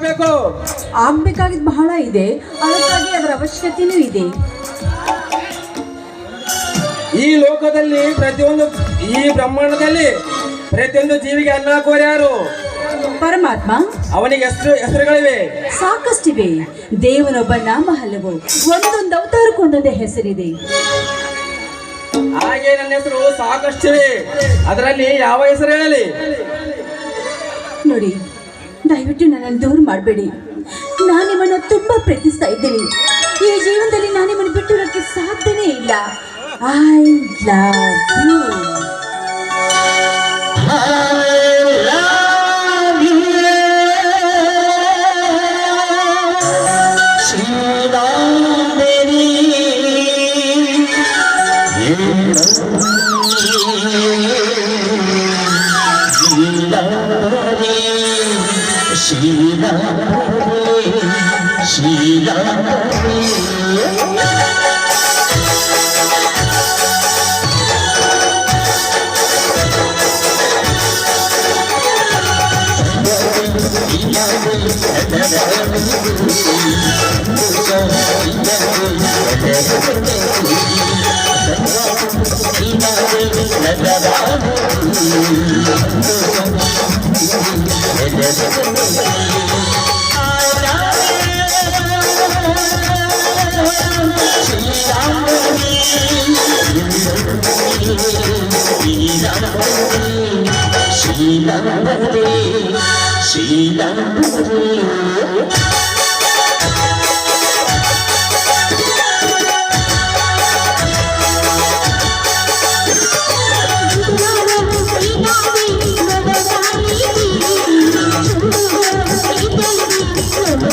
ಆಗ್ಬೇಕು? ಆಗ್ಬೇಕಾಗಿದ್ದು ಬಹಳ ಇದೆ, ಅದಕ್ಕಾಗಿ ಅದರ ಅವಶ್ಯಕತೆನೂ ಇದೆ. ಈ ಲೋಕದಲ್ಲಿ ಈ ಬ್ರಹ್ಮಾಂಡದಲ್ಲಿ ಪ್ರತಿಯೊಂದು ಜೀವಿಗೆ ಅನ್ನ ಹಾಕುವರು ಯಾರು? ಪರಮಾತ್ಮ. ಅವನಿಗೆ ಹೆಸರುಗಳಿವೆ, ಸಾಕಷ್ಟಿವೆ. ದೇವನೊಬ್ಬ ನಾಮ ಹಲವು, ಒಂದೊಂದು ಅವತಾರಕ್ಕೊಂದೊಂದೇ ಹೆಸರಿದೆ. ಹಾಗೆ ನನ್ನ ಹೆಸರು ಸಾಕಷ್ಟಿವೆ, ಅದರಲ್ಲಿ ಯಾವ ಹೆಸರು ಹೇಳಲಿ? ನೋಡಿ, ದಯವಿಟ್ಟು ನನ್ನನ್ನು ದೂರ ಮಾಡಬೇಡಿ. ನಾನು ನಿಮ್ಮನ್ನು ತುಂಬಾ ಪ್ರೀತಿಸ್ತಾ ಇದ್ದೀನಿ. ಈ ಜೀವನದಲ್ಲಿ ನಾನು ನಿಮ್ಮನ್ನು ಬಿಟ್ಟಿರೋಕ್ಕೆ ಸಾಧ್ಯನೇ ಇಲ್ಲ. I love you.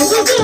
Thank you.